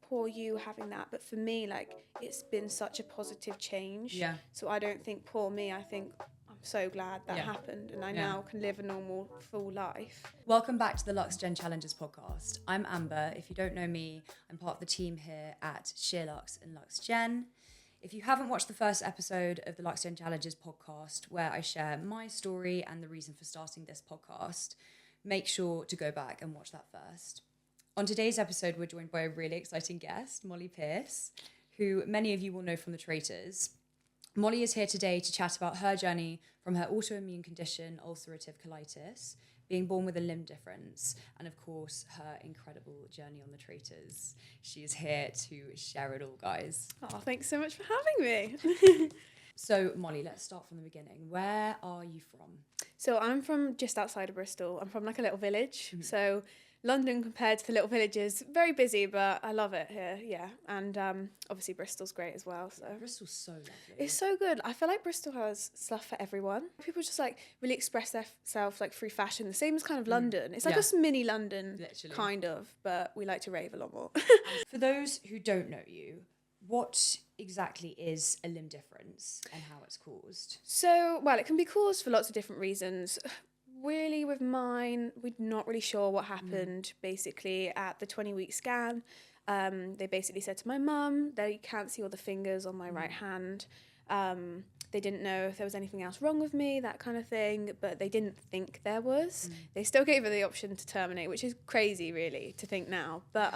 poor you having that. But for me, like, it's been such a positive change. Yeah. So I don't think poor me. I think I'm so glad that happened, and I now can live a normal, full life. Welcome back to the LuxeGen Challenges podcast. I'm Amber. If you don't know me, I'm part of the team here at SheerLux and LuxeGen. If you haven't watched the first episode of the LuxeGen Challenges podcast, where I share my story and the reason for starting this podcast, make sure to go back and watch that first. On today's episode, we're joined by a really exciting guest, Mollie Pearce, who many of you will know from the Traitors. Mollie is here today to chat about her journey from her autoimmune condition, ulcerative colitis, being born with a limb difference, and of course, her incredible journey on the Traitors. She is here to share it all, guys. Oh, thanks so much for having me. So, Mollie, let's start from the beginning. Where are you from? So I'm from just outside of Bristol. I'm from like a little village. So London compared to the little villages, very busy, but I love it here. Yeah. And obviously Bristol's great as well. So Bristol's so lovely. it's so good. I feel like Bristol has stuff for everyone. People just like really express themselves like through fashion. The same as kind of London. It's like a mini London, literally, kind of, but we like to rave a lot more. For those who don't know you, what exactly is a limb difference and how it's caused? So, well, it can be caused for lots of different reasons. Really, with mine, we're not really sure what happened. Basically, at the 20-week scan, they basically said to my mum they can't see all the fingers on my right hand. They didn't know if there was anything else wrong with me, that kind of thing, but they didn't think there was. They still gave her the option to terminate, which is crazy, really, to think now. But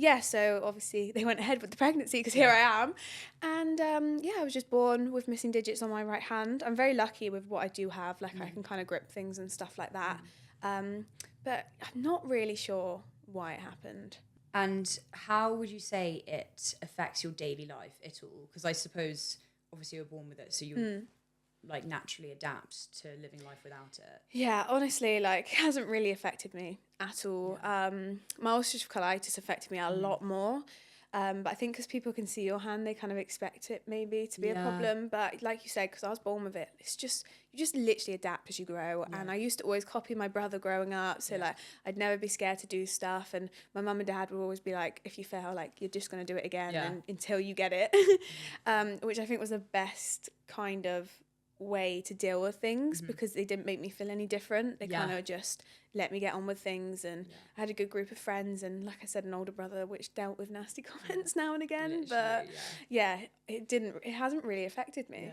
yeah, so obviously they went ahead with the pregnancy because here I am. And I was just born with missing digits on my right hand. I'm very lucky with what I do have. Like I can kind of grip things and stuff like that. But I'm not really sure why it happened. And how would you say it affects your daily life at all? Because I suppose, obviously, you're born with it, so you like naturally adapt to living life without it. Yeah, honestly, like it hasn't really affected me at all. My ulcerative colitis affected me a lot more. But I think because people can see your hand, they kind of expect it maybe to be a problem. But like you said, because I was born with it, it's just, you just literally adapt as you grow. And I used to always copy my brother growing up. So like, I'd never be scared to do stuff. And my mum and dad would always be like, if you fail, like you're just going to do it again and, until you get it. Which I think was the best kind of way to deal with things because they didn't make me feel any different. They kind of just let me get on with things, and I had a good group of friends, and like I said, an older brother which dealt with nasty comments now and again. But it hasn't really affected me.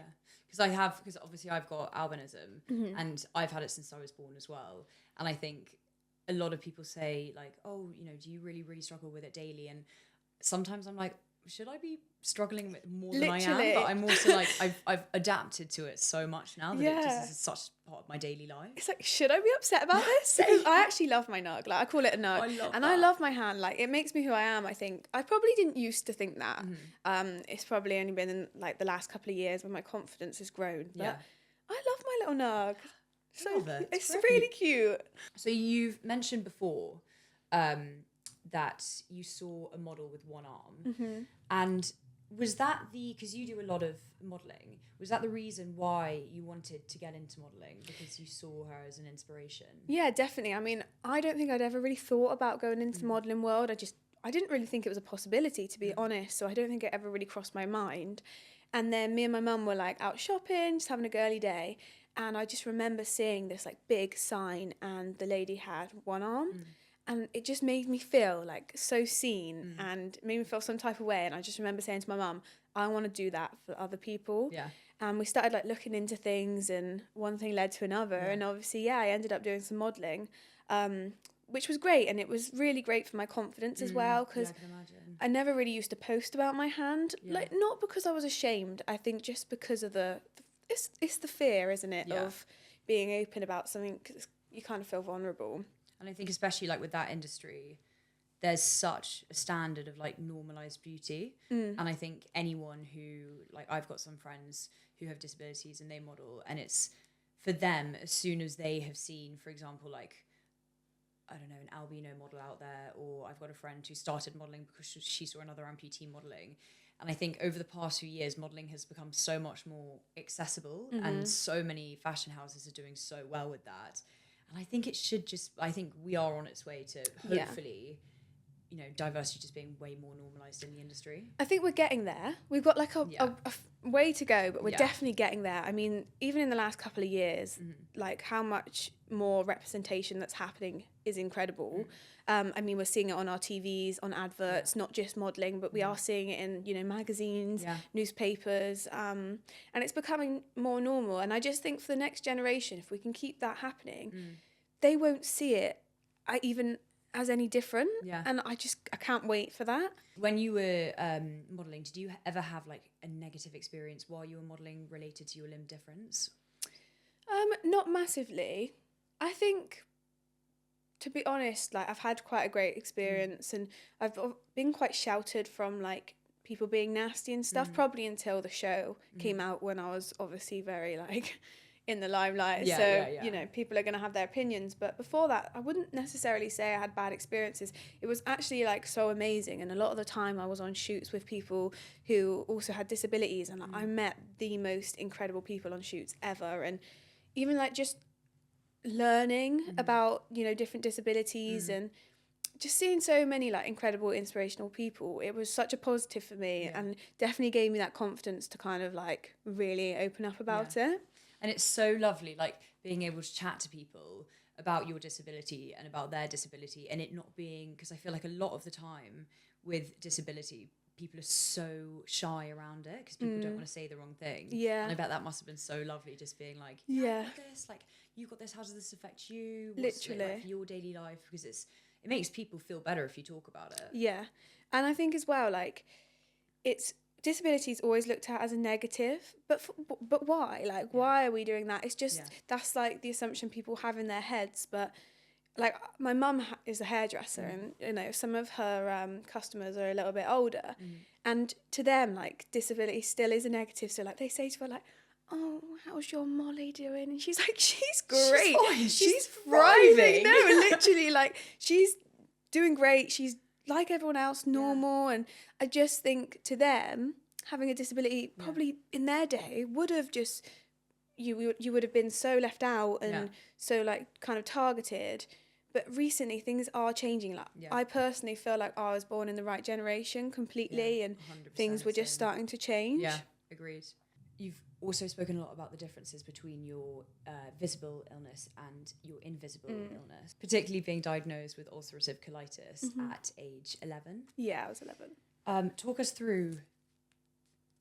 Because obviously I've got albinism and I've had it since I was born as well. And I think a lot of people say like, oh, you know, do you really, really struggle with it daily? And sometimes I'm like, should I be struggling with more than I am? But I'm also like, I've adapted to it so much now that it just is such part of my daily life. It's like, should I be upset about this? Because I actually love my nug. Like I call it a nug. I love my hand. Like it makes me who I am, I think. I probably didn't used to think that. It's probably only been in like the last couple of years when my confidence has grown. But I love my little nug. So it's really cute. So you've mentioned before that you saw a model with one arm. And was that because you do a lot of modelling, was that the reason why you wanted to get into modelling? Because you saw her as an inspiration? Yeah, definitely. I mean, I don't think I'd ever really thought about going into the modelling world. I didn't really think it was a possibility, to be honest. So I don't think it ever really crossed my mind. And then me and my mum were like out shopping, just having a girly day. And I just remember seeing this like big sign, and the lady had one arm. And it just made me feel like so seen and made me feel some type of way. And I just remember saying to my mum, I want to do that for other people. And we started like looking into things, and one thing led to another. And obviously, I ended up doing some modelling, which was great. And it was really great for my confidence as well, because I never really used to post about my hand. Like, not because I was ashamed. I think just because of it's the fear, isn't it, of being open about something, 'cause you kind of feel vulnerable. And I think especially like with that industry, there's such a standard of like normalized beauty. And I think anyone who, like I've got some friends who have disabilities and they model, and it's for them, as soon as they have seen, for example, like, I don't know, an albino model out there, or I've got a friend who started modeling because she saw another amputee modeling. And I think over the past few years, modeling has become so much more accessible, and so many fashion houses are doing so well with that. And I think it should I think we are on its way to hopefully diversity just being way more normalized in the industry? I think we're getting there. We've got like a way to go, but we're definitely getting there. I mean, even in the last couple of years, like how much more representation that's happening is incredible. I mean, we're seeing it on our TVs, on adverts, not just modelling, but we are seeing it in, magazines, newspapers, and it's becoming more normal. And I just think for the next generation, if we can keep that happening, they won't see it even as any different. And I can't wait for that. When you were modelling, did you ever have like a negative experience while you were modelling related to your limb difference? Not massively. I think, to be honest, like I've had quite a great experience, and I've been quite sheltered from like people being nasty and stuff, probably until the show came out, when I was obviously very like in the limelight. People are going to have their opinions, but before that I wouldn't necessarily say I had bad experiences. It was actually like so amazing, and a lot of the time I was on shoots with people who also had disabilities, and I met the most incredible people on shoots ever. And even like just learning about different disabilities and just seeing so many like incredible inspirational people, it was such a positive for me, and definitely gave me that confidence to kind of like really open up about it. And it's so lovely, like being able to chat to people about your disability and about their disability, and it not being, because I feel like a lot of the time with disability, people are so shy around it because people don't want to say the wrong thing. And I bet that must have been so lovely, just being like, I've got this, like, you got this, how does this affect you? What's it like for your daily life? Because it makes people feel better if you talk about it. And I think as well, like, disability is always looked at as a negative, but why? Like, why are we doing that? It's just that's like the assumption people have in their heads. But like, my mum is a hairdresser, and some of her customers are a little bit older, and to them, like, disability still is a negative. So like, they say to her like, "Oh, how's your Mollie doing?" And she's like, "She's great. She's thriving." No, literally, like, she's doing great. She's like everyone else, normal. And I just think to them, having a disability probably in their day would have just, you would have been so left out and so like kind of targeted. But recently things are changing. Like, I personally feel like I was born in the right generation completely, and things were just starting to change. Yeah, agreed. You've also spoken a lot about the differences between your visible illness and your invisible illness, particularly being diagnosed with ulcerative colitis at age 11. Yeah, I was 11. Talk us through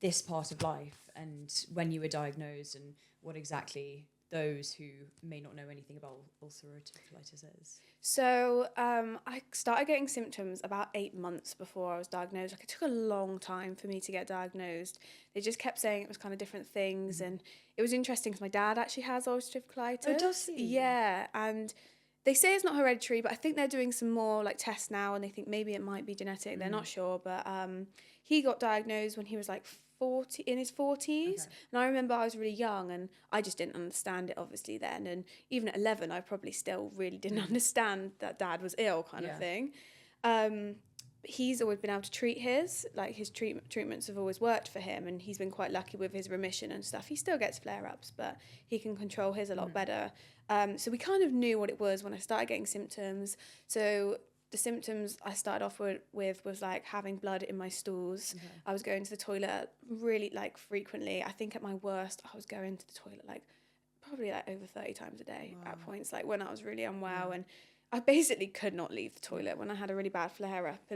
this part of life and when you were diagnosed, and what exactly those who may not know anything about ulcerative colitis is. So I started getting symptoms about 8 months before I was diagnosed. Like, it took a long time for me to get diagnosed. They just kept saying it was kind of different things, and it was interesting because my dad actually has ulcerative colitis. Oh, does he? Yeah, and they say it's not hereditary, but I think they're doing some more like tests now, and they think maybe it might be genetic. They're not sure, but he got diagnosed when he was like in his 40s, and I remember I was really young, and I just didn't understand it obviously then, and even at 11 I probably still really didn't understand that dad was ill kind of thing. But he's always been able to treat his treatments have always worked for him, and he's been quite lucky with his remission and stuff. He still gets flare-ups, but he can control his a lot better. So we kind of knew what it was when I started getting symptoms. So the symptoms I started off with was like having blood in my stools. I was going to the toilet really like frequently. I think at my worst I was going to the toilet like probably like over 30 times a day at points, like when I was really unwell, and I basically could not leave the toilet when I had a really bad flare up.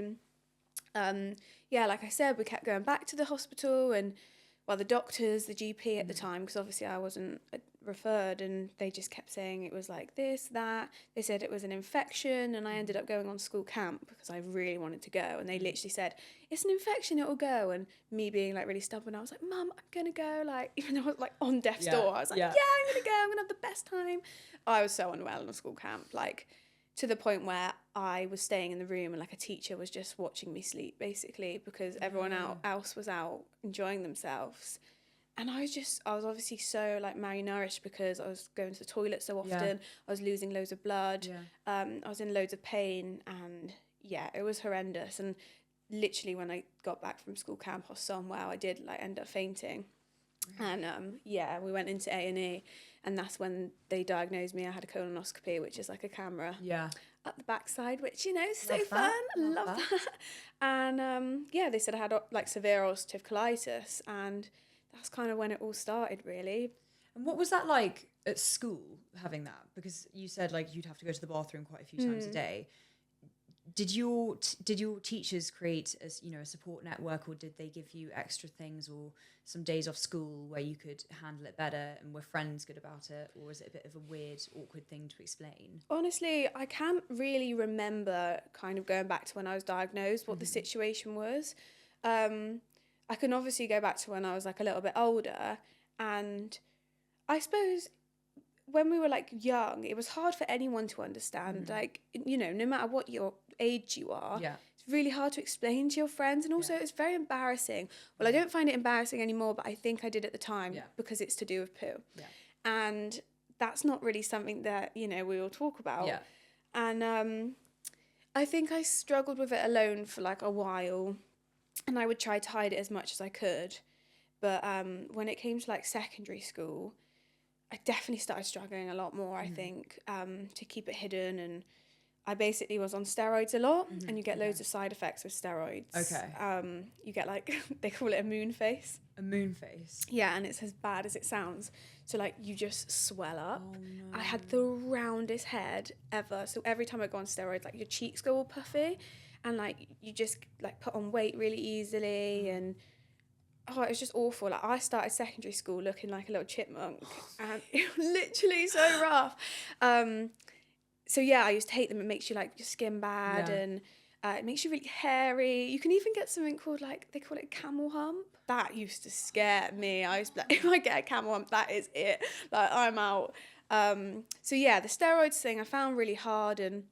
And like I said, we kept going back to the hospital, and the doctors, the GP at the time, because obviously I wasn't referred, and they just kept saying it was like this, that. They said it was an infection, and I ended up going on school camp because I really wanted to go, and they literally said, "It's an infection, it'll go." And me being like really stubborn, I was like, "Mum, I'm gonna go," like, even though I was like on death's door, I was like, I'm gonna go, I'm gonna have the best time. I was so unwell in school camp, like to the point where I was staying in the room and like a teacher was just watching me sleep basically, because everyone else was out enjoying themselves. And I was obviously so like malnourished because I was going to the toilet so often. I was losing loads of blood. I was in loads of pain, and it was horrendous. And literally when I got back from school camp, I was so unwell, I did like end up fainting. And we went into A&E, and that's when they diagnosed me. I had a colonoscopy, which is like a camera. up the backside, which, you know, is so Love fun. that. Love Love that. And yeah, they said I had like severe ulcerative colitis, and that's kind of when it all started, really. And what was that like at school, having that? Because you said like you'd have to go to the bathroom quite a few times a day. Did your teachers create a support network, or did they give you extra things or some days off school where you could handle it better, and were friends good about it, or was it a bit of a weird, awkward thing to explain? Honestly, I can't really remember kind of going back to when I was diagnosed, what the situation was. I can obviously go back to when I was like a little bit older, and I suppose when we were like young, it was hard for anyone to understand. Like, you know, no matter what your age you are, it's really hard to explain to your friends, and also it's very embarrassing. Well, I don't find it embarrassing anymore, but I think I did at the time because it's to do with poo. And that's not really something that, you know, we all talk about. And I think I struggled with it alone for like a while, and I would try to hide it as much as I could. But when it came to like secondary school, I definitely started struggling a lot more, I think, to keep it hidden. And I basically was on steroids a lot, and you get loads of side effects with steroids. Okay. You get like, they call it a moon face. A moon face? Yeah, and it's as bad as it sounds. So like you just swell up. Oh, no. I had the roundest head ever. So every time I go on steroids, like your cheeks go all puffy, and like you just like put on weight really easily, and oh, it was just awful. Like I started secondary school looking like a little chipmunk, and it was literally so rough. So yeah, I used to hate them. It makes you like your skin bad, and it makes you really hairy. You can even get something called like, they call it camel hump. That used to scare me. I used to be like, if I get a camel hump, that is it. Like I'm out. So yeah, the steroids thing I found really hard, and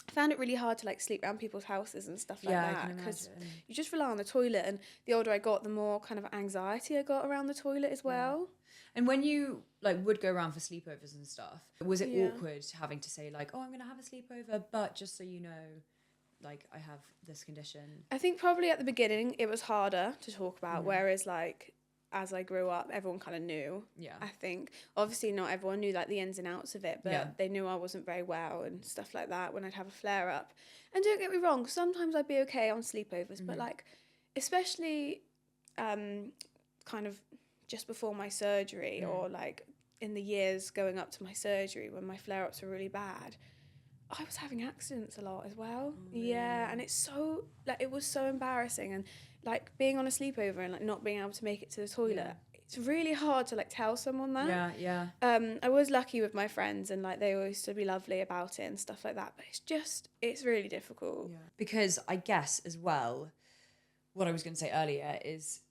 I found it really hard to like sleep around people's houses and stuff like that, because you just rely on the toilet, and the older I got, the more kind of anxiety I got around the toilet as well. And when you like would go around for sleepovers and stuff, was it awkward having to say like, oh, I'm going to have a sleepover, but just so you know, like I have this condition? I think probably at the beginning it was harder to talk about, whereas like as I grew up, everyone kind of knew. I think obviously not everyone knew like the ins and outs of it, but they knew I wasn't very well and stuff like that when I'd have a flare up. And don't get me wrong, sometimes I'd be okay on sleepovers, but like especially kind of just before my surgery, or like in the years going up to my surgery when my flare ups were really bad, I was having accidents a lot as well. Yeah, and it's so like it was so embarrassing, and like being on a sleepover and like not being able to make it to the toilet. It's really hard to like tell someone that. I was lucky with my friends, and like they always used to be lovely about it and stuff like that, but it's really difficult. Because I guess as well, what I was going to say earlier is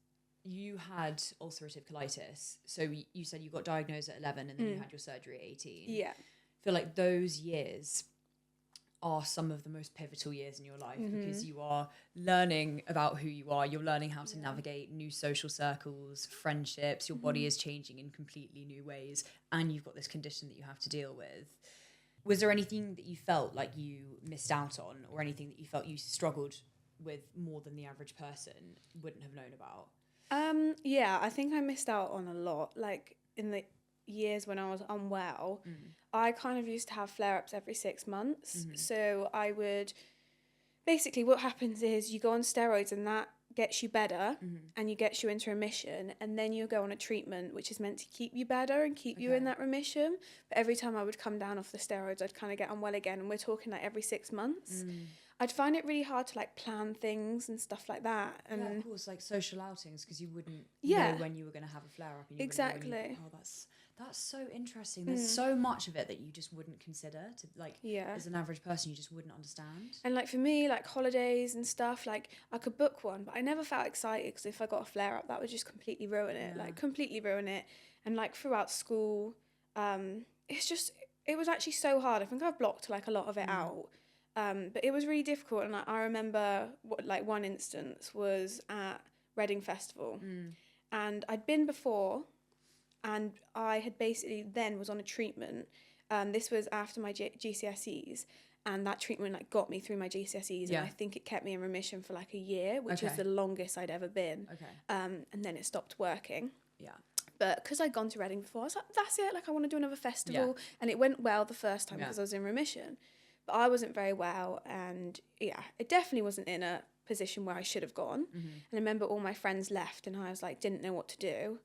you had ulcerative colitis. So you said you got diagnosed at 11 and then you had your surgery at 18. Yeah. I feel like those years are some of the most pivotal years in your life, because you are learning about who you are. You're learning how to navigate new social circles, friendships. Your body is changing in completely new ways, and you've got this condition that you have to deal with. Was there anything that you felt like you missed out on, or anything that you felt you struggled with more than the average person wouldn't have known about? Yeah, I think I missed out on a lot. Like in the years when I was unwell, I kind of used to have flare-ups every 6 months. So I would, basically what happens is you go on steroids and that gets you better and you gets you into remission, and then you go on a treatment which is meant to keep you better and keep you in that remission. But every time I would come down off the steroids, I'd kind of get unwell again, and we're talking like every 6 months. I'd find it really hard to like plan things and stuff like that. And yeah, of course, like social outings, because you wouldn't know when you were going to have a flare up. And you exactly. Wouldn't know when that's so interesting. There's so much of it that you just wouldn't consider to like. As an average person, you just wouldn't understand. And like for me, like holidays and stuff, like I could book one, but I never felt excited, because if I got a flare up, that would just completely ruin it. Like completely ruin it. And like throughout school, it was actually so hard. I think I've blocked like a lot of it out. But it was really difficult, and I remember one instance was at Reading Festival, and I'd been before, and I had basically then was on a treatment. This was after my GCSEs, and that treatment like got me through my GCSEs, and I think it kept me in remission for like a year, which was the longest I'd ever been. And then it stopped working. But because I'd gone to Reading before, I was like, that's it. Like I want to do another festival, and it went well the first time because I was in remission. but I wasn't very well, and yeah, it definitely wasn't in a position where I should have gone. And I remember all my friends left, and I was like, didn't know what to do.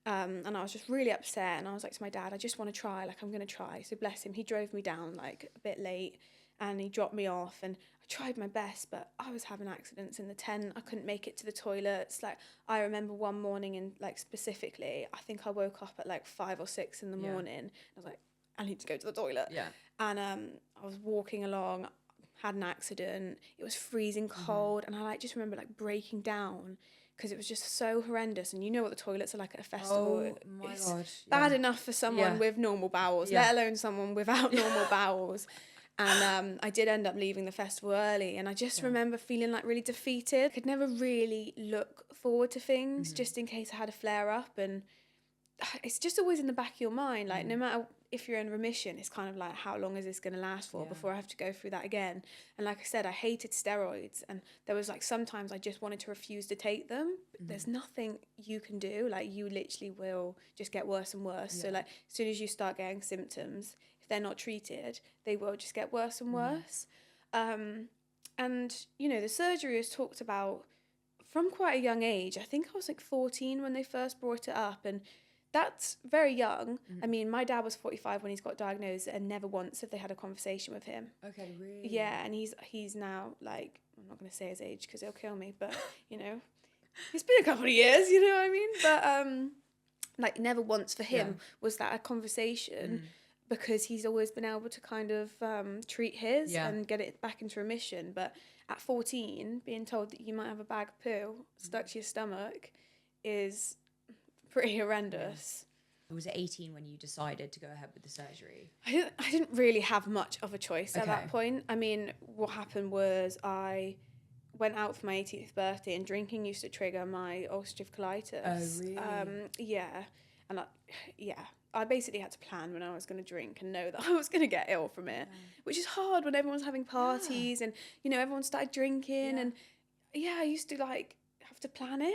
And I was just really upset, and I was like to my dad, I just want to try, like I'm going to try. So bless him, he drove me down like a bit late, and he dropped me off, and I tried my best, but I was having accidents in the tent. I couldn't make it to the toilets. Like I remember one morning, and like specifically, I think I woke up at like 5 or 6 in the morning. I was like, I need to go to the toilet. And I was walking along, had an accident. It was freezing cold, and I like just remember like breaking down because it was just so horrendous. And you know what the toilets are like at a festival. Oh my it's God. bad enough for someone with normal bowels, let alone someone without normal bowels. And I did end up leaving the festival early, and I just remember feeling like really defeated. I could never really look forward to things just in case I had a flare up, and it's just always in the back of your mind, like no matter if you're in remission, it's kind of like, how long is this going to last for before I have to go through that again? And like I said, I hated steroids, and there was like sometimes I just wanted to refuse to take them. There's nothing you can do, like you literally will just get worse and worse. So like as soon as you start getting symptoms, if they're not treated, they will just get worse and worse. And you know, the surgery is talked about from quite a young age. I think I was like 14 when they first brought it up, and that's very young. I mean, my dad was 45 when he's got diagnosed, and never once have they had a conversation with him. Okay, really? Yeah, and he's now like, I'm not going to say his age because he'll kill me, but you know, it's been a couple of years, you know what I mean? But like never once for him was that a conversation, because he's always been able to kind of treat his and get it back into remission. But at 14, being told that you might have a bag of poo stuck to your stomach is pretty horrendous. Was it 18 when you decided to go ahead with the surgery? I didn't really have much of a choice at that point. I mean, what happened was I went out for my 18th birthday, and drinking used to trigger my ulcerative colitis. Oh, really? And I basically had to plan when I was going to drink and know that I was going to get ill from it, which is hard when everyone's having parties and, you know, everyone started drinking. And I used to like have to plan it,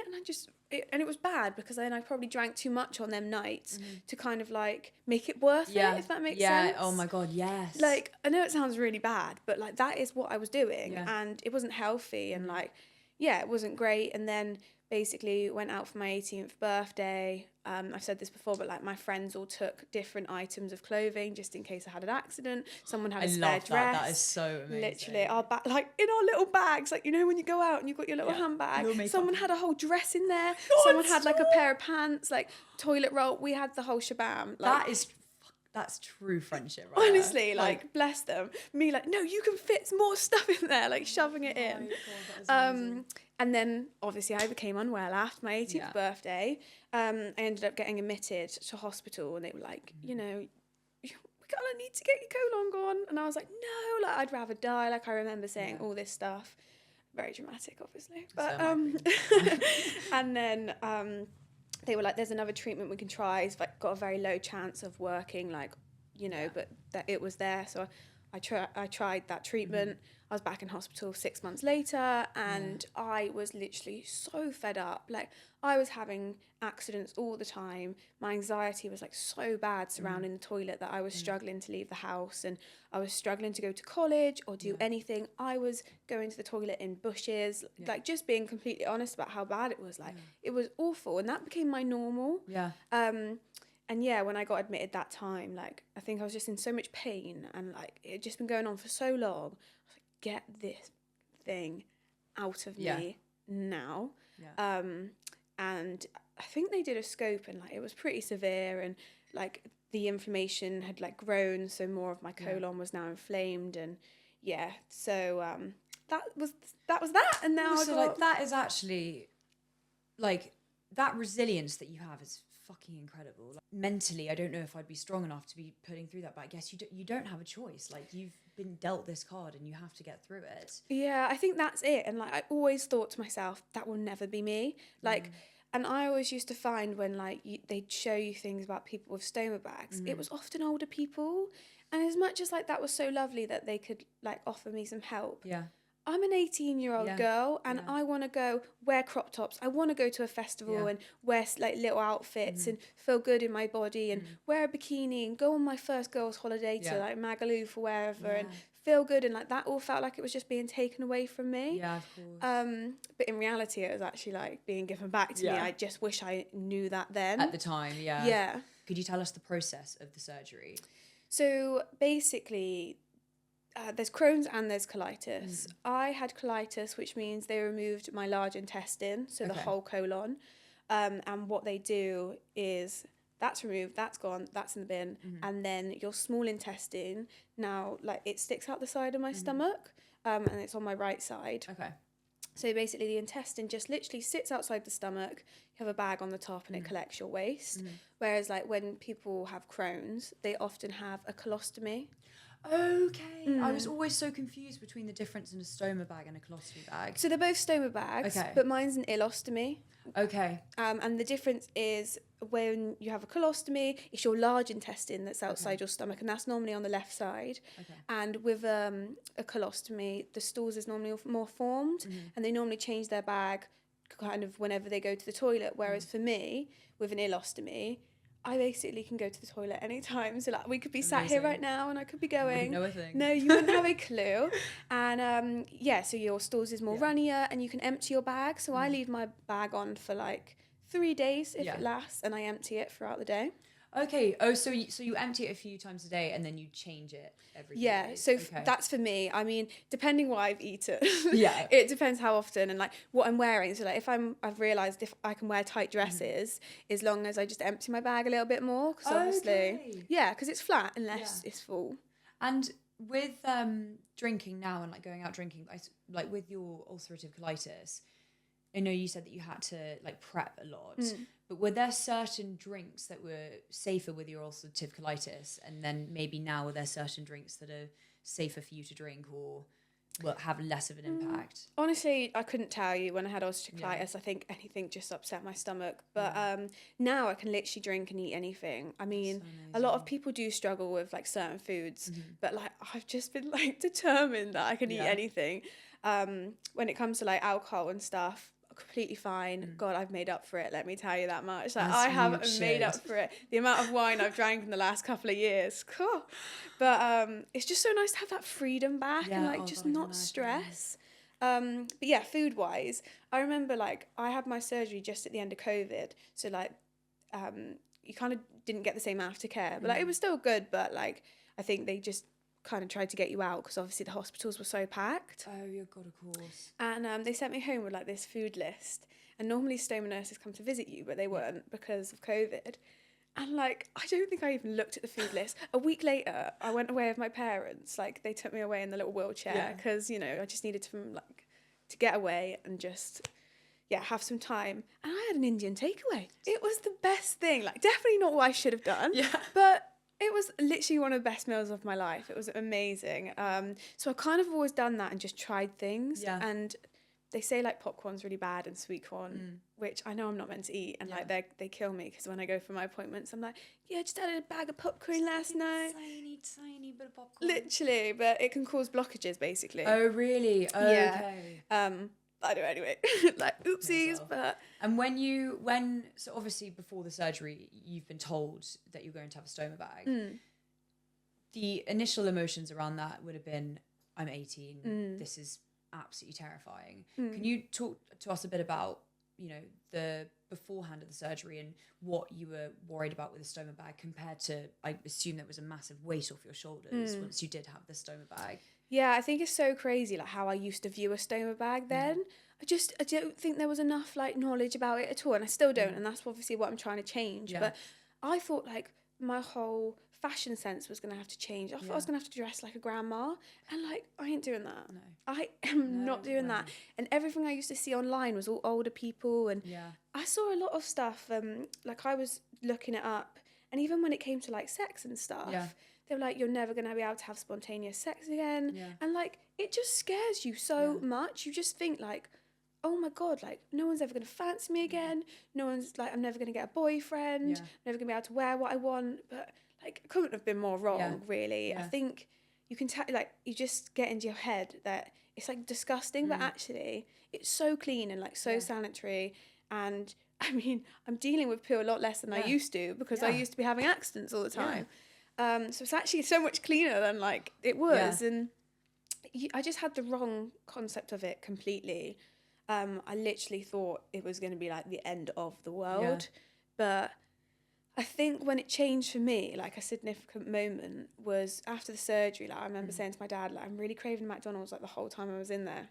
and it was bad because then I probably drank too much on them nights to kind of like make it worth it, if that makes sense. Oh my God, yes. Like, I know it sounds really bad, but like that is what I was doing, and it wasn't healthy, and like, it wasn't great. And then basically went out for my 18th birthday. I've said this before, but like my friends all took different items of clothing just in case I had an accident. Someone had a spare dress. That is so amazing. Literally, like in our little bags, like, you know, when you go out and you've got your little handbag, someone had a whole dress in there. Someone had like a pair of pants, like toilet roll. We had the whole shabam. Like, that's true friendship, right? Honestly, like bless them. Me, like, no, you can fit more stuff in there, like shoving it in. God, that is amazing. And then obviously I became unwell after my 18th birthday. I ended up getting admitted to hospital, and they were like, you know, we kind of need to get your colon gone. And I was like, no, like I'd rather die. Like I remember saying all this stuff. Very dramatic, obviously. But and then they were like, there's another treatment we can try. It's like got a very low chance of working, like, you know, but that it was there. So I tried that treatment. I was back in hospital 6 months later, and I was literally so fed up. Like, I was having accidents all the time. My anxiety was like so bad surrounding the toilet that I was struggling to leave the house, and I was struggling to go to college or do anything. I was going to the toilet in bushes, like just being completely honest about how bad it was. Like, it was awful, and that became my normal. And when I got admitted that time, like, I think I was just in so much pain, and like it had just been going on for so long. I was like, get this thing out of me now. And I think they did a scope, and like it was pretty severe, and like the inflammation had like grown, so more of my colon was now inflamed, and so that was that. And now like that is actually like that resilience that you have is fucking incredible. Like, mentally, I don't know if I'd be strong enough to be putting through that, but I guess you don't have a choice. Like, you've been dealt this card and you have to get through it. Yeah, I think that's it. And like I always thought to myself, that will never be me. Like, and I always used to find when like they'd show you things about people with stoma bags, it was often older people. And as much as like that was so lovely that they could like offer me some help. I'm an 18-year-old girl, and I want to go wear crop tops. I want to go to a festival and wear like little outfits and feel good in my body and wear a bikini and go on my first girls' holiday to like Magaluf or wherever and feel good, and like that all felt like it was just being taken away from me. Yeah, of course. But in reality, it was actually like being given back to me. I just wish I knew that then. At the time, yeah. Yeah. Could you tell us the process of the surgery? So basically, there's Crohn's and there's colitis. I had colitis, which means they removed my large intestine, so the whole colon. And what they do is that's removed, that's gone, that's in the bin. And then your small intestine, now, like, it sticks out the side of my stomach, and it's on my right side. Okay. So basically the intestine just literally sits outside the stomach. You have a bag on the top and it collects your waste. Whereas like when people have Crohn's, they often have a colostomy. Okay. I was always so confused between the difference in a stoma bag and a colostomy bag. So they're both stoma bags, but mine's an ileostomy. Okay. And the difference is when you have a colostomy, it's your large intestine that's outside your stomach, and that's normally on the left side. Okay. And with a colostomy, the stools is normally more formed, and they normally change their bag kind of whenever they go to the toilet. Whereas for me, with an ileostomy, I basically can go to the toilet anytime. So like we could be sat here right now and I could be going. Know a thing. No, you wouldn't have a clue. And so your stools is more runnier and you can empty your bag. So I leave my bag on for like 3 days if it lasts, and I empty it throughout the day. Okay. Oh, so you empty it a few times a day and then you change it every few days. So that's for me. I mean, depending what I've eaten. It depends how often and like what I'm wearing. So like if I've realised if I can wear tight dresses, as long as I just empty my bag a little bit more, because obviously, because it's flat unless it's full. And with drinking now and like going out drinking, like with your ulcerative colitis, I know you said that you had to like prep a lot, but were there certain drinks that were safer with your ulcerative colitis, and then maybe now are there certain drinks that are safer for you to drink or will have less of an impact? Honestly, I couldn't tell you. When I had ulcerative colitis, I think anything just upset my stomach. But now I can literally drink and eat anything. I mean, a lot of people do struggle with like certain foods, but like I've just been like determined that I can eat anything. When it comes to like alcohol and stuff, completely fine. God, I've made up for it, let me tell you that much. Like I have made up for it. The amount of wine I've drank in the last couple of years. Cool. But it's just so nice to have that freedom back and like not stress. But yeah, food wise, I remember like I had my surgery just at the end of COVID. So like you kind of didn't get the same aftercare. But like it was still good, but like I think they just kind of tried to get you out because obviously the hospitals were so packed. Oh, yeah, God, of course. And they sent me home with like this food list. And normally stoma nurses come to visit you, but they weren't because of COVID. And like, I don't think I even looked at the food list. A week later, I went away with my parents. Like they took me away in the little wheelchair because, you know, I just needed to get away and just, have some time. And I had an Indian takeaway. It was the best thing. Like definitely not what I should have done. Yeah. But it was literally one of the best meals of my life. It was amazing. So I kind of always done that and just tried things. Yeah. And they say like popcorn's really bad and sweet corn, which I know I'm not meant to eat. And like they kill me because when I go for my appointments, I'm like, just had a bag of popcorn last night. Tiny bit of popcorn. Literally, but it can cause blockages basically. Oh, really? Oh, okay. I do anyway. Like oopsies, but when so obviously before the surgery you've been told that you're going to have a stoma bag. The initial emotions around that would have been, I'm 18. This is absolutely terrifying. Can you talk to us a bit about, you know, the beforehand of the surgery and what you were worried about with the stoma bag compared to, I assume there was a massive weight off your shoulders once you did have the stoma bag. Yeah, I think it's so crazy, like how I used to view a stoma bag then. I don't think there was enough like knowledge about it at all, and I still don't, and that's obviously what I'm trying to change. But I thought like my whole fashion sense was going to have to change. I thought I was going to have to dress like a grandma, and like I ain't doing that. No. I am not doing that. And everything I used to see online was all older people, and I saw a lot of stuff. Like I was looking it up, and even when it came to like sex and stuff. They were like, you're never going to be able to have spontaneous sex again. And, like, it just scares you so much. You just think, like, oh, my God, like, no one's ever going to fancy me again. No one's, like, I'm never going to get a boyfriend. Never going to be able to wear what I want. But, like, it couldn't have been more wrong, really. I think you can tell, like, you just get into your head that it's, like, disgusting. But actually, it's so clean and, like, so sanitary. And, I mean, I'm dealing with poo a lot less than I used to because I used to be having accidents all the time. So it's actually so much cleaner than like it was, and I just had the wrong concept of it completely. I literally thought it was going to be like the end of the world. But I think when it changed for me, like a significant moment was after the surgery. Like I remember saying to my dad, like, I'm really craving McDonald's like the whole time I was in there.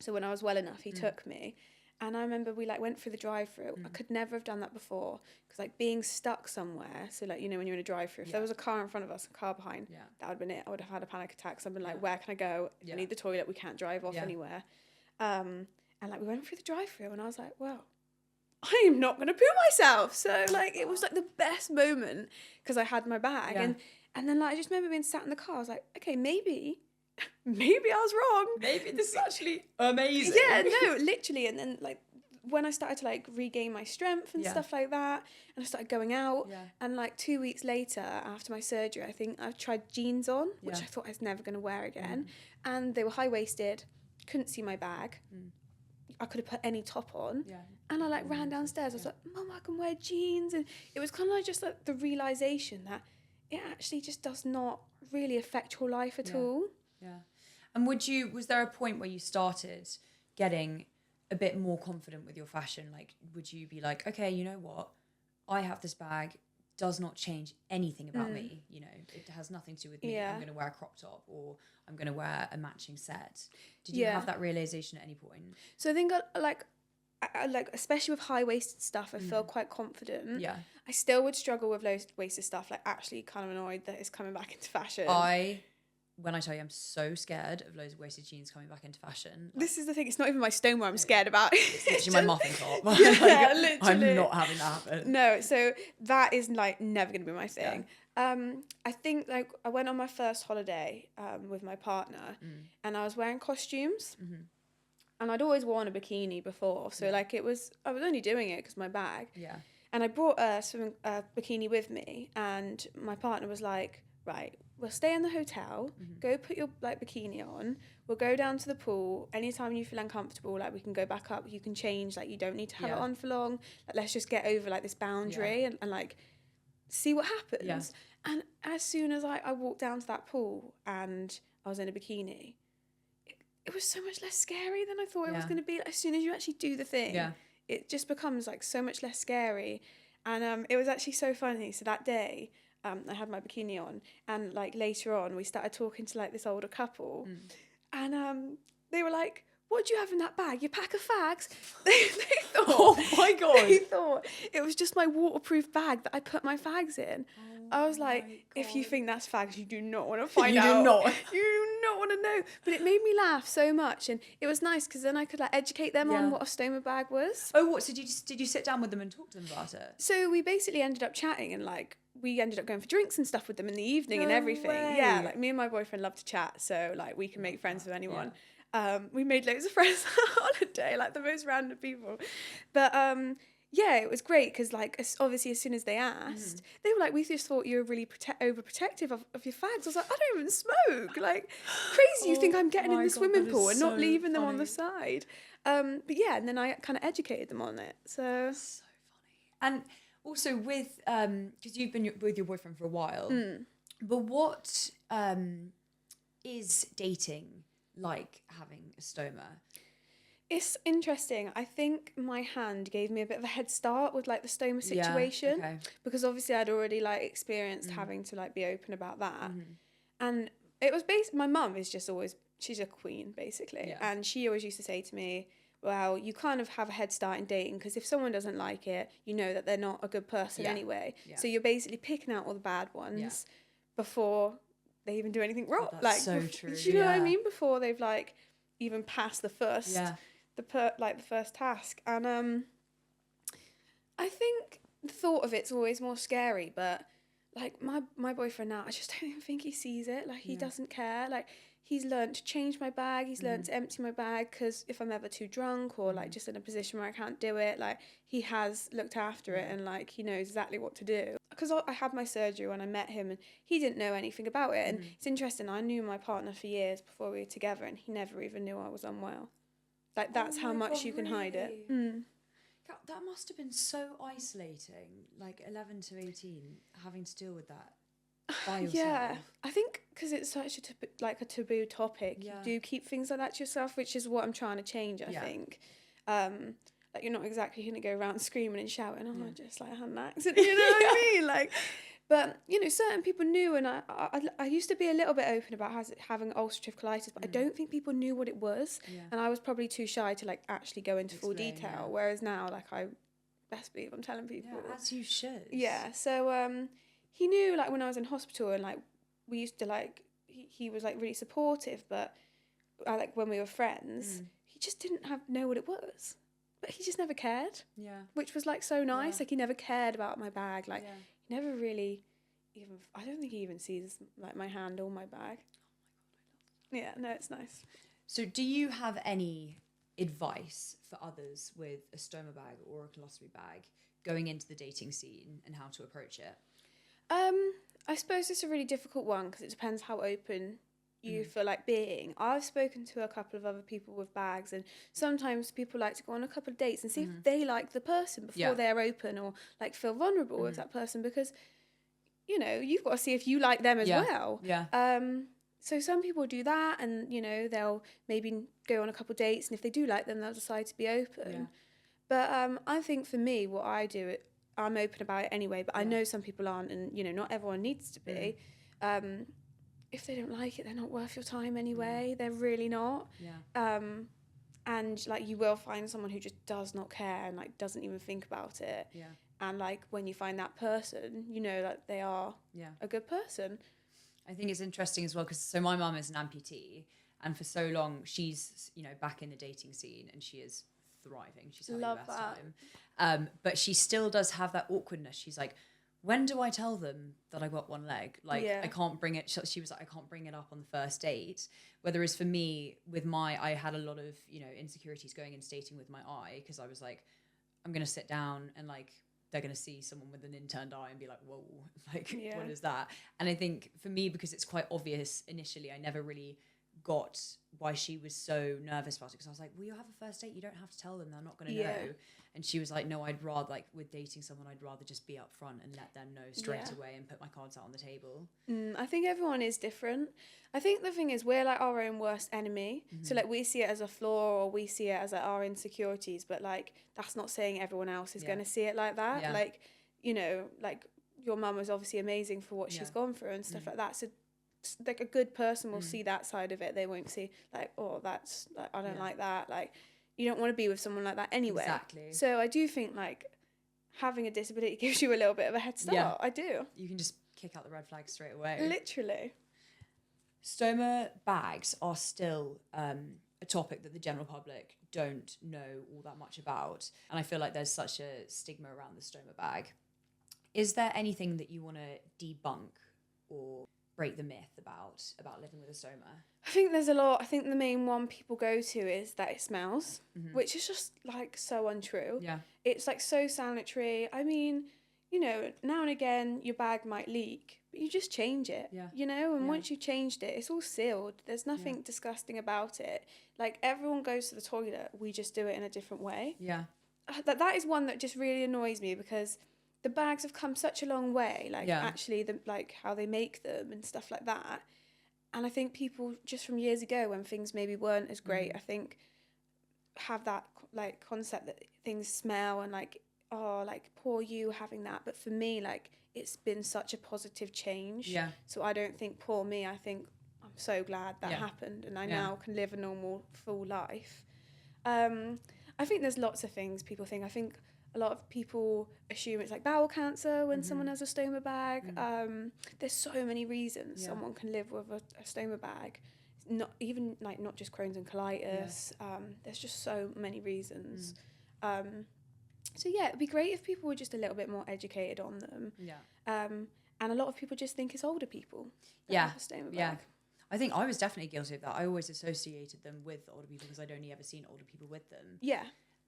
So when I was well enough, he took me. And I remember we like went through the drive-through. I could never have done that before because like being stuck somewhere. So like, you know, when you're in a drive-through, if there was a car in front of us, a car behind, that would have been it. I would have had a panic attack. So I've been like, where can I go? I need the toilet. We can't drive off anywhere. And like we went through the drive-through and I was like, well, I am not going to poo myself. So like it was like the best moment because I had my bag. And then like I just remember being sat in the car. I was like, okay, maybe I was wrong. Maybe this is actually amazing. Yeah, no, literally. And then like when I started to like regain my strength and stuff like that, and I started going out, and like 2 weeks later after my surgery, I think I tried jeans on, which I thought I was never going to wear again, and they were high-waisted, couldn't see my bag. I could have put any top on, and I like ran downstairs. I was like, Mum, I can wear jeans, and it was kind of like just like the realization that it actually just does not really affect your life at all. Yeah. And was there a point where you started getting a bit more confident with your fashion? Like, would you be like, okay, you know what? I have this bag, does not change anything about me. You know, it has nothing to do with me. I'm going to wear a crop top or I'm going to wear a matching set. Did you have that realization at any point? So I think I like especially with high-waisted stuff, I feel quite confident. Yeah. I still would struggle with low-waisted stuff, like actually kind of annoyed that it's coming back into fashion. When I tell you I'm so scared of low-waisted jeans coming back into fashion. This is the thing, it's not even my stoma I'm scared about. It's literally my muffin top. Literally. I'm not having that happen. No, so that is like never going to be my thing. I think like I went on my first holiday with my partner and I was wearing costumes and I'd always worn a bikini before. So like I was only doing it because my bag. Yeah. And I brought a bikini with me and my partner was like, right, we'll stay in the hotel, go put your like bikini on, we'll go down to the pool, anytime you feel uncomfortable, like we can go back up, you can change, like you don't need to have it on for long, like let's just get over like this boundary and like see what happens. And as soon as I walked down to that pool and I was in a bikini, it was so much less scary than I thought it was going to be. Like, as soon as you actually do the thing, it just becomes like so much less scary. And it was actually so funny. So that day, I had my bikini on, and like later on, we started talking to like this older couple, and they were like, "What do you have in that bag? Your pack of fags?" They thought, oh my god, they thought it was just my waterproof bag that I put my fags in. I was like, if you think that's fags, you do not want to find out. You do not. You do not want to know. But it made me laugh so much, and it was nice because then I could like educate them on what a stoma bag was. Oh, what? So did you sit down with them and talk to them about it? So we basically ended up chatting and like we ended up going for drinks and stuff with them in the evening and everything. Way. Yeah, like me and my boyfriend love to chat, so like we can make friends with anyone. We made loads of friends on holiday, like the most random people. But yeah, it was great because like obviously as soon as they asked, they were like, we just thought you were really overprotective of your fags. I was like, I don't even smoke. Like crazy, you think I'm getting in the swimming pool and not leaving them on the side. But yeah, and then I kind of educated them on it. So so funny. And also with because you've been with your boyfriend for a while, but what is dating like having a stoma? It's interesting. I think my hand gave me a bit of a head start with like the stoma situation because obviously I'd already like experienced having to like be open about that. And it was my mum is just always, she's a queen basically. And she always used to say to me, well, you kind of have a head start in dating because if someone doesn't like it, you know that they're not a good person anyway. So you're basically picking out all the bad ones before they even do anything wrong. That's like so true. Do you know what I mean? Before they've like even passed the first the first task. And I think the thought of it's always more scary, but like my boyfriend now, I just don't even think he sees it. Like he doesn't care. Like he's learned to change my bag, he's learned to empty my bag because if I'm ever too drunk or like just in a position where I can't do it, like he has looked after it and like he knows exactly what to do. Because I had my surgery when I met him and he didn't know anything about it. And it's interesting, I knew my partner for years before we were together and he never even knew I was unwell. Like that's how much you can hide it. That must have been so isolating, like 11 to 18, having to deal with that. by yourself? Yeah, I think because it's such a a taboo topic, you do keep things like that to yourself, which is what I'm trying to change. I think, like you're not exactly going to go around screaming and shouting, "Oh, I just like had an accident," you know what I mean? Like, but you know, certain people knew, and I used to be a little bit open about having ulcerative colitis, but I don't think people knew what it was, and I was probably too shy to like actually go into full detail. Whereas now, like I best believe I'm telling people. Yeah, as you should. Yeah, so he knew like when I was in hospital and like we used to like he was like really supportive, but like when we were friends, he just didn't know what it was. But he just never cared. Yeah. Which was like so nice. Like he never cared about my bag. Like he never really even I don't think he even sees like my hand or my bag. Oh my god, I love that. Yeah, no, it's nice. So do you have any advice for others with a stoma bag or a colostomy bag going into the dating scene and how to approach it? I suppose it's a really difficult one because it depends how open you feel like being. I've spoken to a couple of other people with bags, and sometimes people like to go on a couple of dates and see if they like the person before they're open or like feel vulnerable with that person, because you know you've got to see if you like them as well. So some people do that, and you know they'll maybe go on a couple of dates, and if they do like them, they'll decide to be open. But I think for me, what I do, I'm open about it anyway. But I know some people aren't, and you know not everyone needs to be. If they don't like it, they're not worth your time anyway. They're really not. And like you will find someone who just does not care and like doesn't even think about it. And like when you find that person, you know that they are a good person. I think it's interesting as well because so my mum is an amputee, and for so long she's back in the dating scene and she is thriving. She's having the best time. But she still does have that awkwardness. She's like, when do I tell them that I got one leg? Like I can't bring it. She was like, I can't bring it up on the first date. Whereas for me, with I had a lot of insecurities going into dating with my eye, because I was like, I'm gonna sit down and like they're gonna see someone with an inturned eye and be like, whoa, like what is that? And I think for me, because it's quite obvious initially, I never really got why she was so nervous about it, because I was like, well, you have a first date, you don't have to tell them, they're not going to know. And she was like, no, I'd rather, like with dating someone, I'd rather just be up front and let them know straight away and put my cards out on the table. I think everyone is different. I think the thing is we're like our own worst enemy. So like we see it as a flaw or we see it as like our insecurities, but like that's not saying everyone else is going to see it like that. Like like your mum was obviously amazing for what she's gone through and stuff like that. So like a good person will see that side of it. They won't see like, oh, that's like, I don't like that. Like you don't want to be with someone like that anyway. Exactly. So I do think like having a disability gives you a little bit of a head start. I do. You can just kick out the red flags straight away. Literally. Stoma bags are still a topic that the general public don't know all that much about, and I feel like there's such a stigma around the stoma bag. Is there anything that you want to debunk or break the myth about living with a stoma? I think there's a lot. I think the main one people go to is that it smells, which is just like so untrue. It's like so sanitary. I mean, now and again your bag might leak, but you just change it. And once you've changed it, it's all sealed. There's nothing disgusting about it. Like everyone goes to the toilet, we just do it in a different way. That is one that just really annoys me, because the bags have come such a long way, like actually like how they make them and stuff like that. And I think people just from years ago when things maybe weren't as great, I think have that like concept that things smell and like, oh, like poor you having that. But for me, like it's been such a positive change. So I don't think poor me. I think I'm so glad that happened, and I now can live a normal full life. I think there's lots of things people think. I think a lot of people assume it's like bowel cancer when someone has a stoma bag. There's so many reasons someone can live with a stoma bag. Not even like not just Crohn's and colitis. There's just so many reasons. So it'd be great if people were just a little bit more educated on them. And a lot of people just think it's older people that have a stoma bag. I think I was definitely guilty of that. I always associated them with older people because I'd only ever seen older people with them.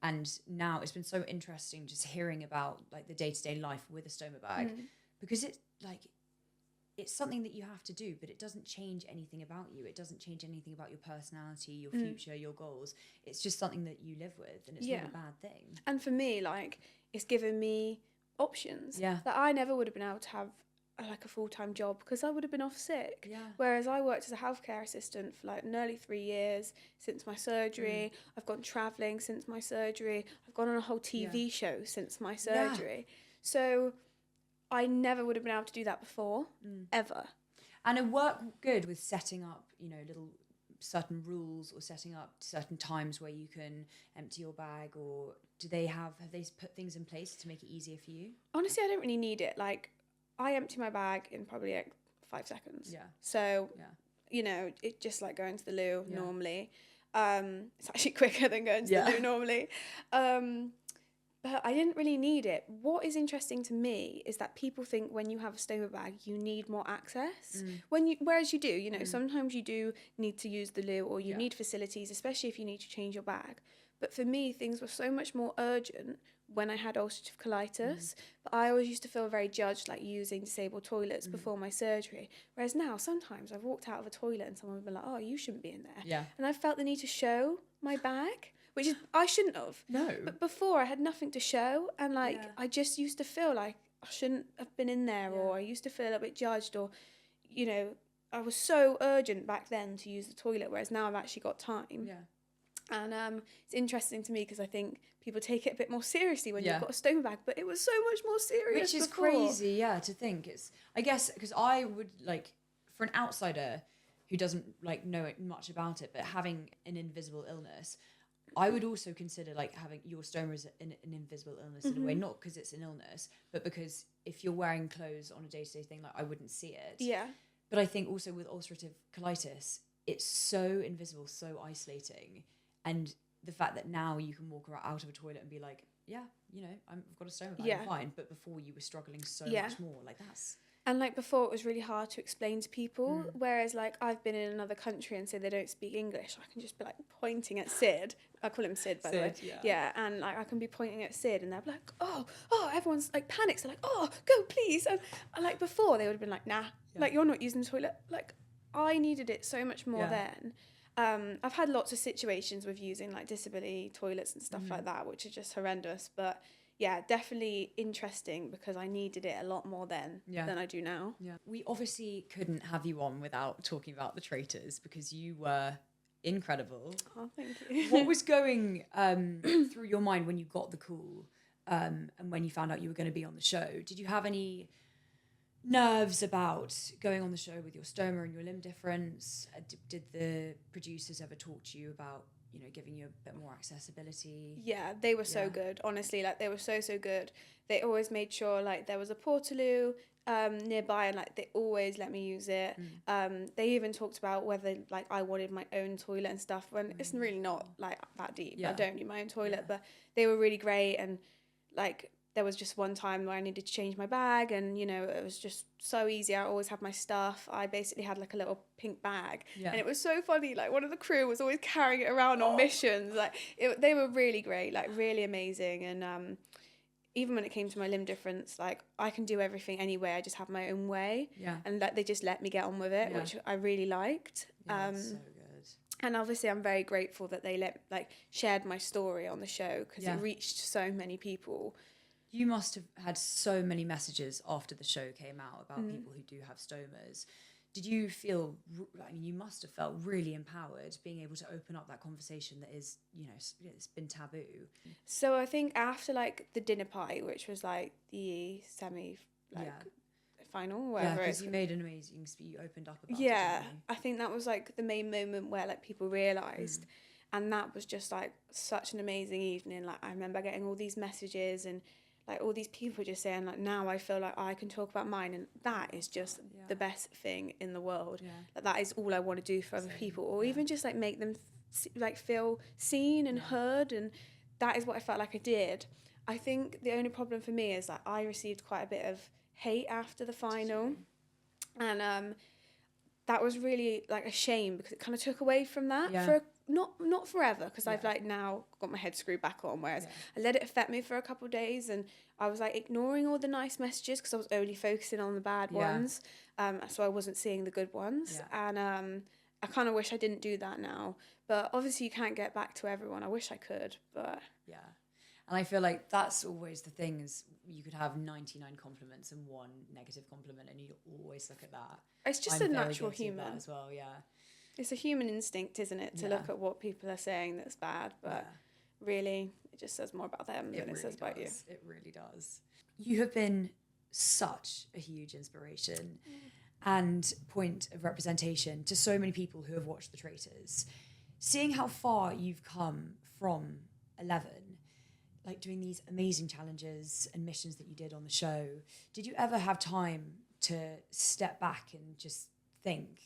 And now it's been so interesting just hearing about like the day-to-day life with a stoma bag, because it's like it's something that you have to do, but it doesn't change anything about you. It doesn't change anything about your personality, your future, your goals. It's just something that you live with, and it's not a bad thing. And for me, like it's given me options that I never would have been able to have like a full-time job because I would have been off sick. Yeah. Whereas I worked as a healthcare assistant for like nearly 3 years since my surgery. I've gone traveling since my surgery. I've gone on a whole TV show since my surgery. So I never would have been able to do that before, ever. And it worked good with setting up, little certain rules or setting up certain times where you can empty your bag, or have they put things in place to make it easier for you? Honestly, I don't really need it. Like, I empty my bag in probably like 5 seconds. Yeah. So, it's just like going to the loo normally. It's actually quicker than going to the loo normally. But I didn't really need it. What is interesting to me is that people think when you have a stoma bag, you need more access. Whereas you do, sometimes you do need to use the loo, or you need facilities, especially if you need to change your bag. But for me, things were so much more urgent when I had ulcerative colitis. But I always used to feel very judged, like using disabled toilets before my surgery. Whereas now, sometimes I've walked out of a toilet and someone would be like, oh, you shouldn't be in there. Yeah. And I felt the need to show my bag, which is, I shouldn't have. No. But before, I had nothing to show. And I just used to feel like I shouldn't have been in there, or I used to feel a bit judged, or, I was so urgent back then to use the toilet, whereas now I've actually got time. Yeah. And it's interesting to me because I think people take it a bit more seriously when you've got a stoma bag, but it was so much more serious. Which is before. crazy, to think. I guess, because I would, for an outsider who doesn't, know much about it, but having an invisible illness, I would also consider, having your stoma as an invisible illness in a way, not because it's an illness, but because if you're wearing clothes on a day-to-day thing, I wouldn't see it. Yeah. But I think also with ulcerative colitis, it's so invisible, so isolating. And the fact that now you can walk out of a toilet and be like, I've got a stoma bag, I'm fine. But before you were struggling so much more, that's... And before, it was really hard to explain to people. Whereas I've been in another country and say they don't speak English, I can just be pointing at Sid. I call him Sid, by the way. Yeah, and I can be pointing at Sid, and they're like, oh, everyone's panics. They're like, oh, go please. And before, they would have been like, nah, you're not using the toilet. I needed it so much more then. I've had lots of situations with using disability toilets and stuff like that, which are just horrendous. But yeah, definitely interesting because I needed it a lot more then than I do now. Yeah, we obviously couldn't have you on without talking about the Traitors because you were incredible. Oh, thank you. What was going through your mind when you got the call and when you found out you were going to be on the show? Did you have any nerves about going on the show with your stoma and your limb difference? Did the producers ever talk to you about, giving you a bit more accessibility? Yeah, they were so good. Honestly, they were so good. They always made sure there was a portaloo nearby, and they always let me use it. They even talked about whether I wanted my own toilet and stuff, when it's really not that deep. I don't need my own toilet, but they were really great. And there was just one time where I needed to change my bag, and it was just so easy. I always had my stuff. I basically had a little pink bag, and it was so funny. One of the crew was always carrying it around on missions. They were really great, really amazing. And even when it came to my limb difference, I can do everything anyway. I just have my own way, and they just let me get on with it, which I really liked. That's so good. And obviously, I'm very grateful that they shared my story on the show because it reached so many people. You must have had so many messages after the show came out about people who do have stomas. Did you feel, you must have felt really empowered being able to open up that conversation that is, it's been taboo. So I think after the dinner party, which was the semi, final, whatever. Yeah, because you made an amazing speech, you opened up about it. Yeah, I think that was the main moment where people realised. And that was just such an amazing evening. I remember getting all these messages and all these people just saying now I feel I can talk about mine, and that is just the best thing in the world. That is all I want to do for other people, or even just make them feel seen and heard, and that is what I felt I did. I think the only problem for me is I received quite a bit of hate after the final, and that was really a shame because it kind of took away from that for not forever, because I've now got my head screwed back on, whereas I let it affect me for a couple of days, and I was ignoring all the nice messages because I was only focusing on the bad ones, so I wasn't seeing the good ones, and I kind of wish I didn't do that now, but obviously you can't get back to everyone. I wish I could, but And I feel like that's always the thing, is you could have 99 compliments and one negative compliment, and you always look at that. It's just I'm a very natural guilty of that human. as well, yeah. It's a human instinct, isn't it, to look at what people are saying that's bad, but really it just says more about them than it says about you. It really does. You have been such a huge inspiration and point of representation to so many people who have watched The Traitors. Seeing how far you've come from 11, like doing these amazing challenges and missions that you did on the show, did you ever have time to step back and just think,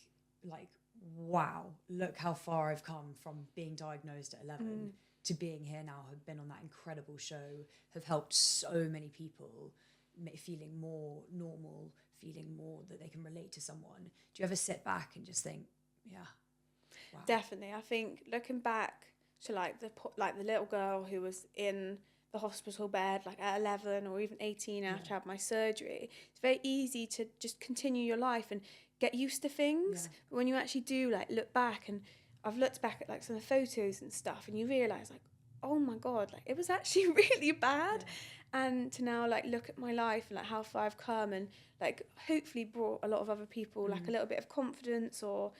like, wow, look how far I've come from being diagnosed at 11 to being here now, have been on that incredible show, have helped so many people feeling more normal, feeling more that they can relate to someone? Do you ever sit back and just think, yeah, wow? Definitely. I think looking back to like the little girl who was in the hospital bed like at 11 or even 18 after I had my surgery, it's very easy to just continue your life and get used to things. But when you actually do like look back, and I've looked back at like some of the photos and stuff, and you realise like, oh my God, like it was actually really bad. And to now like look at my life and like how far I've come, and like hopefully brought a lot of other people like a little bit of confidence, or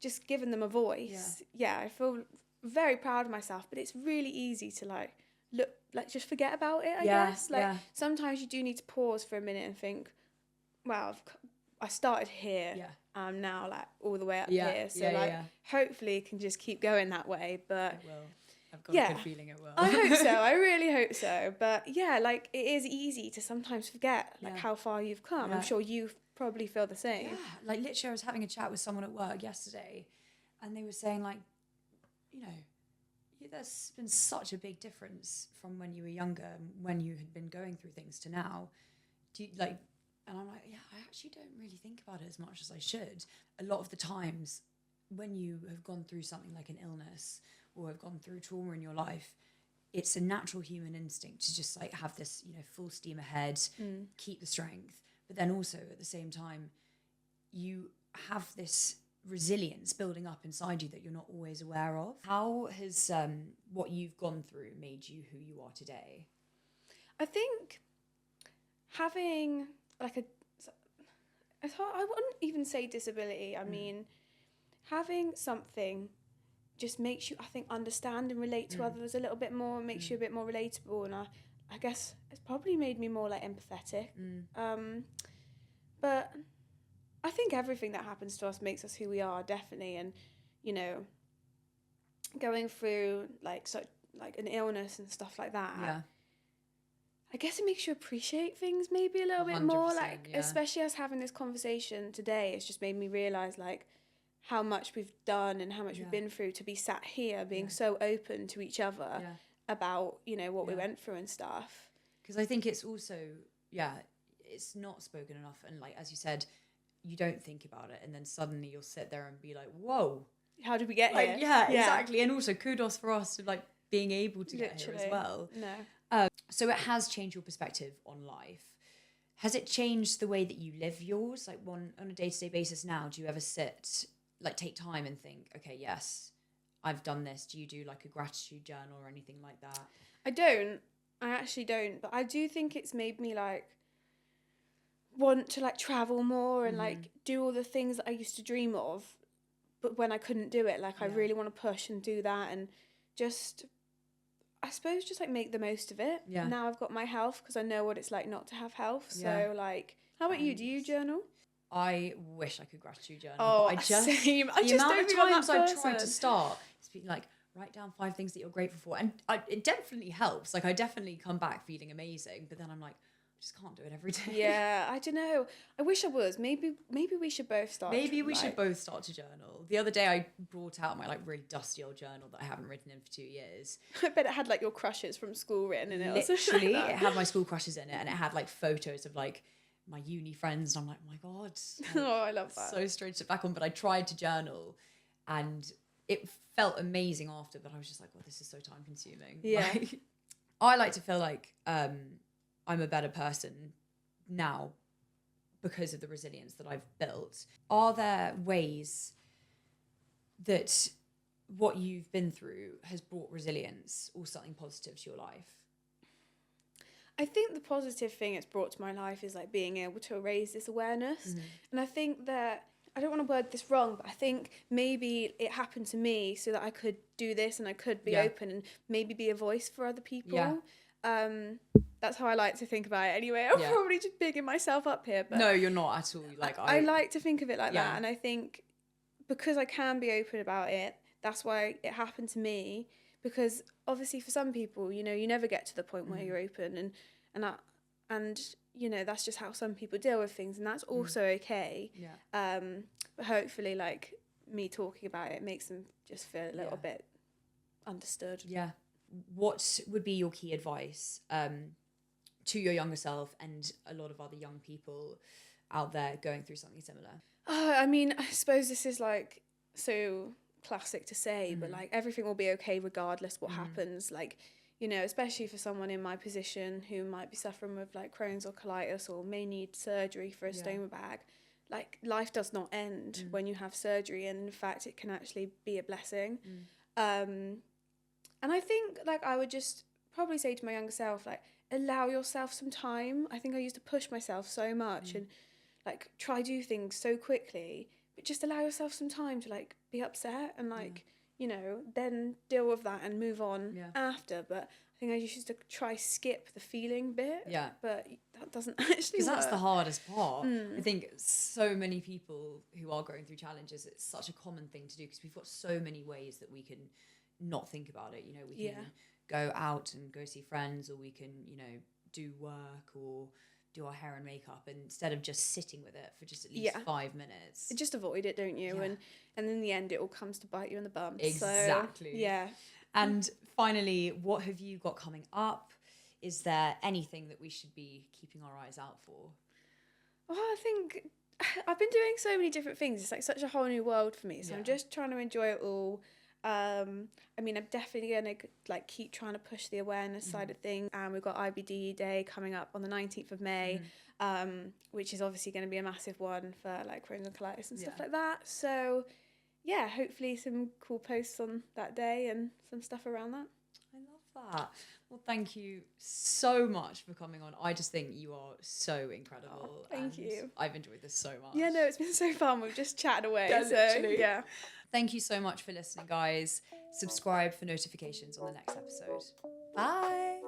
just given them a voice. I feel very proud of myself. But it's really easy to like look, like just forget about it, I guess. Like sometimes you do need to pause for a minute and think, wow, I started here. I'm now like all the way up here. So hopefully it can just keep going that way. But it will. I've got a good feeling it will. I hope so. I really hope so. But yeah, like it is easy to sometimes forget like how far you've come. I'm sure you probably feel the same. Yeah, like literally I was having a chat with someone at work yesterday, and they were saying like, you know, there's been such a big difference from when you were younger, when you had been going through things, to now. Do you like? And I'm like, yeah, I actually don't really think about it as much as I should. A lot of the times when you have gone through something like an illness or have gone through trauma in your life, it's a natural human instinct to just like have this, you know, full steam ahead, keep the strength. But then also at the same time, you have this resilience building up inside you that you're not always aware of. How has what you've gone through made you who you are today? I think having like it's hard, I wouldn't even say disability. I mean, having something just makes you, I think, understand and relate to others a little bit more, and makes you a bit more relatable. And I guess it's probably made me more like empathetic. But I think everything that happens to us makes us who we are, definitely. And, you know, going through like an illness and stuff like that, I guess it makes you appreciate things maybe a little bit more. Like, especially us having this conversation today, it's just made me realise like how much we've done and how much we've been through to be sat here being so open to each other about, you know, what we went through and stuff. Because I think it's also, it's not spoken enough. And like, as you said, you don't think about it. And then suddenly you'll sit there and be like, whoa. How did we get like, here? Yeah, exactly. And also kudos for us to like being able to get here as well. So it has changed your perspective on life. Has it changed the way that you live yours? Like on a day-to-day basis now, do you ever sit, like take time and think, okay, yes, I've done this? Do you do like a gratitude journal or anything like that? I actually don't. But I do think it's made me like want to like travel more and like do all the things that I used to dream of, but when I couldn't do it, like I really want to push and do that, and just, I suppose, just like make the most of it. Now I've got my health, because I know what it's like not to have health. So like, how about you? Do you journal? I wish I could gratitude journal. Oh, but same. The amount of times I've tried to start, it's been like, write down 5 things that you're grateful for, and it definitely helps. Like I definitely come back feeling amazing, but then I'm like, I just can't do it every day. Yeah, I don't know. I wish I was. Maybe we should both start. Maybe we should both start to journal. The other day I brought out my like really dusty old journal that I haven't written in for 2 years. I bet it had like your crushes from school written in it. Literally, it had my school crushes in it, and it had like photos of like my uni friends, and I'm like, oh my God. Like, oh, I love that. So strange to look back on, but I tried to journal, and it felt amazing after, but I was just like, well, this is so time consuming. Yeah. Like, I like to feel like I'm a better person now because of the resilience that I've built. Are there ways that what you've been through has brought resilience or something positive to your life? I think the positive thing it's brought to my life is like being able to raise this awareness. And I think that, I don't want to word this wrong, but I think maybe it happened to me so that I could do this and I could be open and maybe be a voice for other people. That's how I like to think about it anyway. I'm probably just bigging myself up here, but no, you're not at all. Like I like to think of it like that. And I think because I can be open about it, that's why it happened to me. Because obviously for some people, you know, you never get to the point where you're open, and you know, that's just how some people deal with things, and that's also okay. But hopefully, like, me talking about it makes them just feel a little bit understood. What would be your key advice to your younger self and a lot of other young people out there going through something similar? I mean, I suppose this is like so classic to say, but like everything will be okay regardless what happens. Like, you know, especially for someone in my position who might be suffering with like Crohn's or colitis or may need surgery for a stoma bag, like life does not end when you have surgery, and in fact it can actually be a blessing. And I think like I would just probably say to my younger self, like, allow yourself some time. I think I used to push myself so much and like try do things so quickly, but just allow yourself some time to like be upset and like, you know, then deal with that and move on after. But I think I used to try skip the feeling bit. But that doesn't actually work. Because that's the hardest part. I think so many people who are going through challenges, it's such a common thing to do because we've got so many ways that we can not think about it. You know, we can go out and go see friends, or we can, you know, do work or do our hair and makeup, and instead of just sitting with it for just at least 5 minutes. Just avoid it, don't you? And in the end it all comes to bite you in the bum. Exactly. So, And finally, what have you got coming up? Is there anything that we should be keeping our eyes out for? Well, I think I've been doing so many different things. It's like such a whole new world for me. So I'm just trying to enjoy it all. I mean, I'm definitely gonna like keep trying to push the awareness side of things. And we've got IBD Day coming up on the 19th of May, which is obviously going to be a massive one for like Crohn's and colitis and stuff like that. So yeah, hopefully some cool posts on that day and some stuff around that. I love that. Well, thank you so much for coming on. I just think you are so incredible. Oh, thank you. I've enjoyed this so much. Yeah, no, it's been so fun. We've just chatted away. Literally. Yeah. Thank you so much for listening, guys. Subscribe for notifications on the next episode. Bye.